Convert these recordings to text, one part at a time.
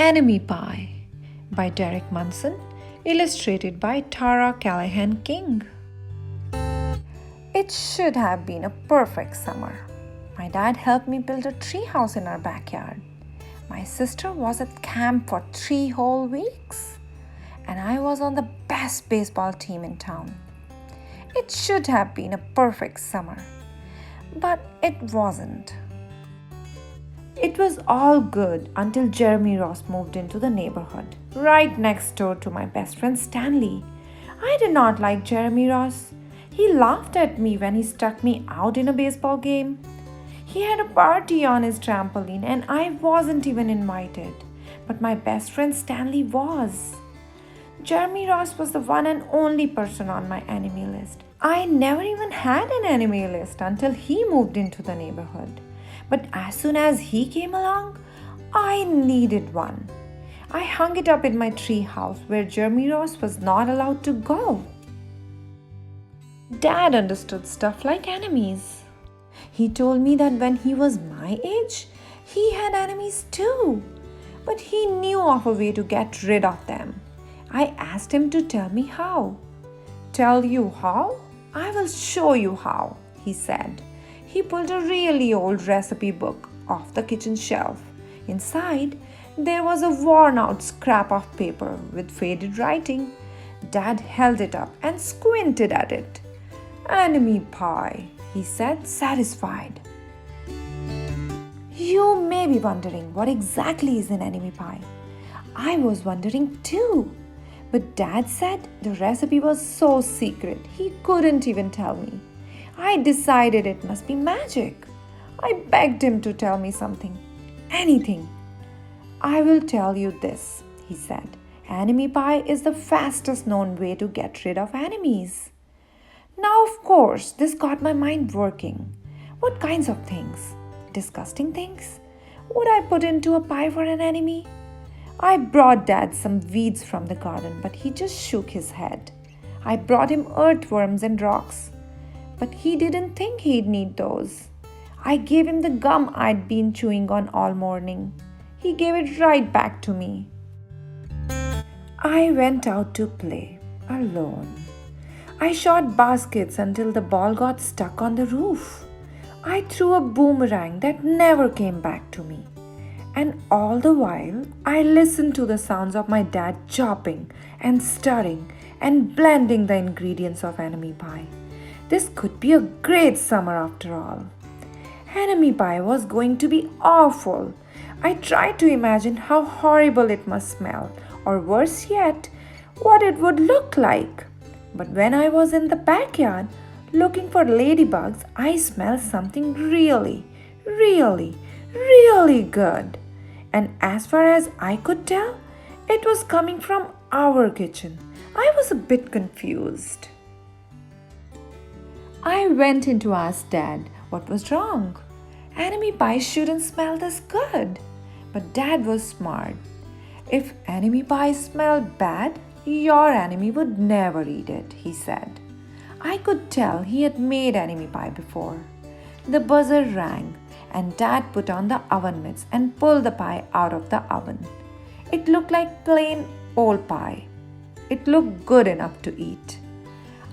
Enemy Pie by Derek Munson, illustrated by Calahan King. It should have been a perfect summer. My dad helped me build a tree house in our backyard. My sister was at camp for 3 whole weeks, and I was on the best baseball team in town. It should have been a perfect summer, but it wasn't. It was all good until Jeremy Ross moved into the neighborhood, right next door to my best friend Stanley. I did not like Jeremy Ross. He laughed at me when he stuck me out in a baseball game. He had a party on his trampoline and I wasn't even invited, but my best friend Stanley was. Jeremy Ross was the one and only person on my enemy list. I never even had an enemy list until he moved into the neighborhood. But as soon as he came along, I needed one. I hung it up in my tree house where Jeremy Ross was not allowed to go. Dad understood stuff like enemies. He told me that when he was my age, he had enemies too. But he knew of a way to get rid of them. I asked him to tell me how. Tell you how? I will show you how, he said. He pulled a really old recipe book off the kitchen shelf. Inside, there was a worn-out scrap of paper with faded writing. Dad held it up and squinted at it. "Enemy pie," he said, satisfied. You may be wondering what exactly is an enemy pie. I was wondering too. But Dad said the recipe was so secret he couldn't even tell me. I decided it must be magic. I begged him to tell me something. Anything. "I will tell you this," he said. "Enemy pie is the fastest known way to get rid of enemies." Now, of course, this got my mind working. What kinds of things? Disgusting things? Would I put into a pie for an enemy? I brought Dad some weeds from the garden, but he just shook his head. I brought him earthworms and rocks, but he didn't think he'd need those. I gave him the gum I'd been chewing on all morning. He gave it right back to me. I went out to play, alone. I shot baskets until the ball got stuck on the roof. I threw a boomerang that never came back to me. And all the while, I listened to the sounds of my dad chopping and stirring and blending the ingredients of enemy pie. This could be a great summer after all. Enemy pie was going to be awful. I tried to imagine how horrible it must smell, or worse yet, what it would look like. But when I was in the backyard looking for ladybugs, I smelled something really, really, really good. And as far as I could tell, it was coming from our kitchen. I was a bit confused. I went in to ask Dad what was wrong. Enemy pie shouldn't smell this good. But Dad was smart. If enemy pie smelled bad, your enemy would never eat it, he said. I could tell he had made enemy pie before. The buzzer rang, and Dad put on the oven mitts and pulled the pie out of the oven. It looked like plain old pie. It looked good enough to eat.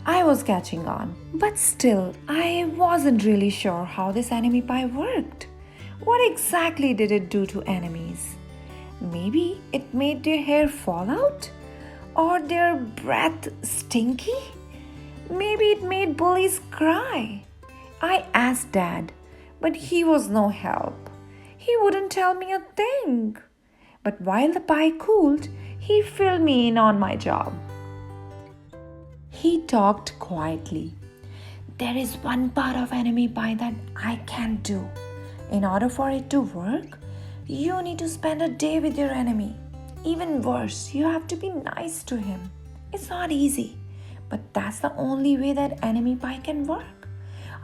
I was catching on, but still, I wasn't really sure how this enemy pie worked. What exactly did it do to enemies? Maybe it made their hair fall out? Or their breath stinky? Maybe it made bullies cry. I asked Dad, but he was no help. He wouldn't tell me a thing. But while the pie cooled, he filled me in on my job. He talked quietly. "There is one part of enemy pie that I can't do. In order for it to work, you need to spend a day with your enemy. Even worse, you have to be nice to him. It's not easy, but that's the only way that enemy pie can work.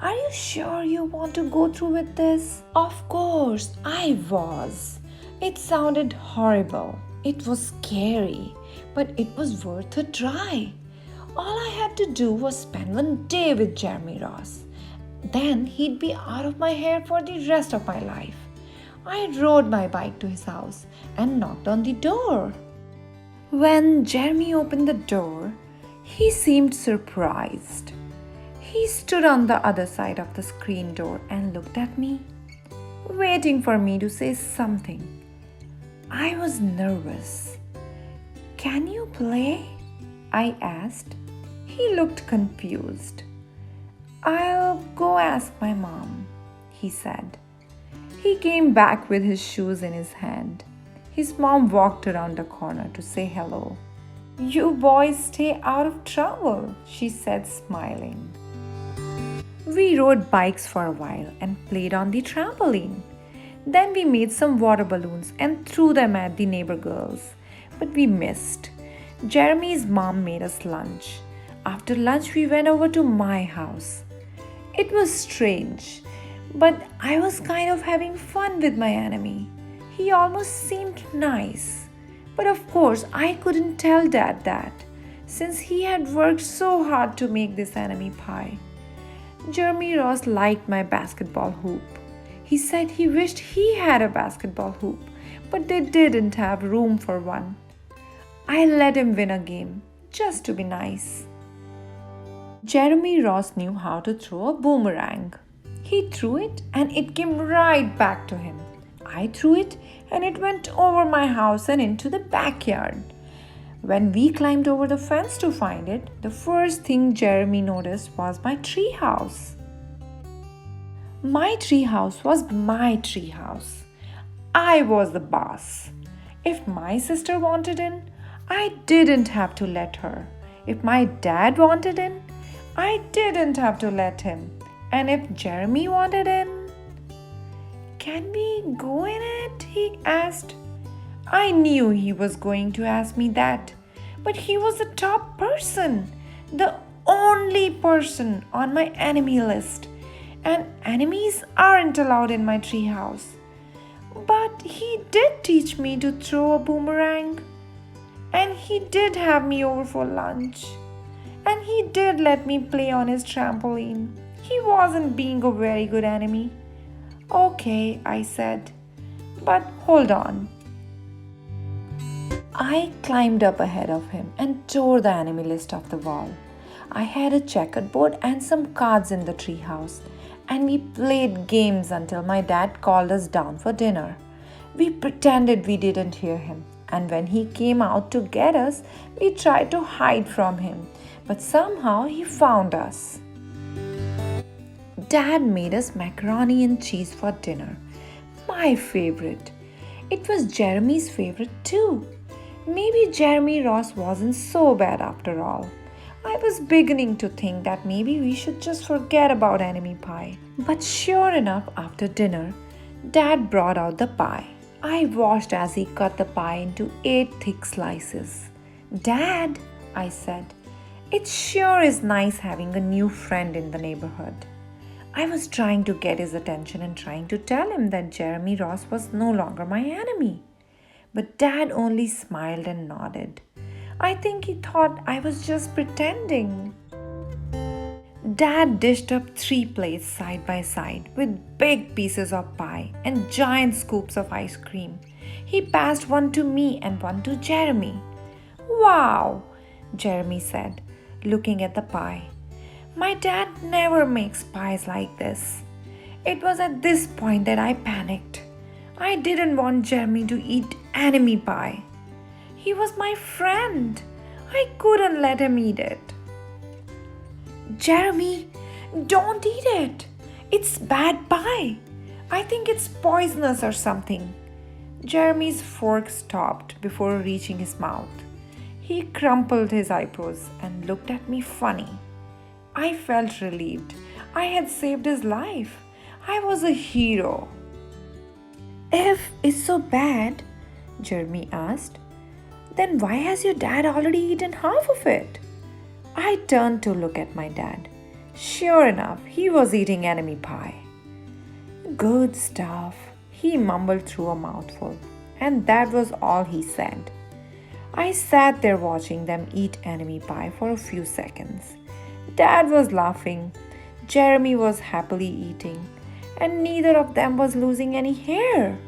Are you sure you want to go through with this?" Of course, I was. It sounded horrible. It was scary, but it was worth a try. All I had to do was spend one day with Jeremy Ross. Then he'd be out of my hair for the rest of my life. I rode my bike to his house and knocked on the door. When Jeremy opened the door, he seemed surprised. He stood on the other side of the screen door and looked at me, waiting for me to say something. I was nervous. "Can you play?" I asked. He looked confused. "I'll go ask my mom," he said. He came back with his shoes in his hand. His mom walked around the corner to say hello. "You boys stay out of trouble," she said, smiling. We rode bikes for a while and played on the trampoline. Then we made some water balloons and threw them at the neighbor girls. But we missed. Jeremy's mom made us lunch. After lunch, we went over to my house. It was strange, but I was kind of having fun with my enemy. He almost seemed nice. But of course, I couldn't tell Dad that, since he had worked so hard to make this enemy pie. Jeremy Ross liked my basketball hoop. He said he wished he had a basketball hoop, but they didn't have room for one. I let him win a game, just to be nice. Jeremy Ross knew how to throw a boomerang. He threw it and it came right back to him. I threw it and it went over my house and into the backyard. When we climbed over the fence to find it, the first thing Jeremy noticed was my tree house. My tree house was my tree house. I was the boss. If my sister wanted in, I didn't have to let her. If my dad wanted in, I didn't have to let him. And if Jeremy wanted in, "Can we go in it?" he asked. I knew he was going to ask me that, but he was the top person, the only person on my enemy list, and enemies aren't allowed in my treehouse. But he did teach me to throw a boomerang, and he did have me over for lunch, and he did let me play on his trampoline. He wasn't being a very good enemy. "Okay," I said, "but hold on." I climbed up ahead of him and tore the enemy list off the wall. I had a checkerboard and some cards in the treehouse, and we played games until my dad called us down for dinner. We pretended we didn't hear him, and when he came out to get us, we tried to hide from him, but somehow he found us. Dad made us macaroni and cheese for dinner, my favorite. It was Jeremy's favorite too. Maybe Jeremy Ross wasn't so bad after all. I was beginning to think that maybe we should just forget about enemy pie. But sure enough, after dinner, Dad brought out the pie. I watched as he cut the pie into 8 thick slices. "Dad," I said, "it sure is nice having a new friend in the neighborhood." I was trying to get his attention and trying to tell him that Jeremy Ross was no longer my enemy. But Dad only smiled and nodded. I think he thought I was just pretending. Dad dished up 3 plates side by side with big pieces of pie and giant scoops of ice cream. He passed one to me and one to Jeremy. "Wow," Jeremy said, looking at the pie. "My dad never makes pies like this." It was at this point that I panicked. I didn't want Jeremy to eat enemy pie. He was my friend. I couldn't let him eat it. "Jeremy, don't eat it. It's bad pie. I think it's poisonous or something." Jeremy's fork stopped before reaching his mouth. He crumpled his eyebrows and looked at me funny. I felt relieved. I had saved his life. I was a hero. "If it's so bad," Jeremy asked, "then why has your dad already eaten half of it?" I turned to look at my dad. Sure enough, he was eating enemy pie. "Good stuff," he mumbled through a mouthful, and that was all he said. I sat there watching them eat enemy pie for a few seconds. Dad was laughing, Jeremy was happily eating, and neither of them was losing any hair.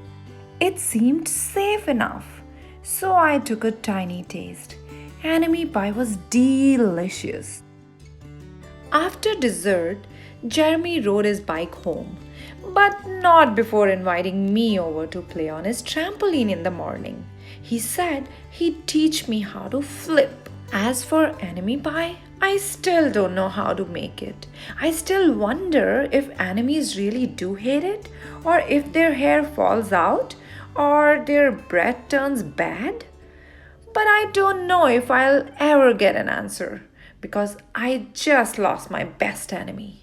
It seemed safe enough, so I took a tiny taste. Enemy pie was delicious. After dessert, Jeremy rode his bike home, but not before inviting me over to play on his trampoline in the morning. He said he'd teach me how to flip. As for enemy pie, I still don't know how to make it. I still wonder if enemies really do hate it, or if their hair falls out, or their breath turns bad. But I don't know if I'll ever get an answer because I just lost my best enemy.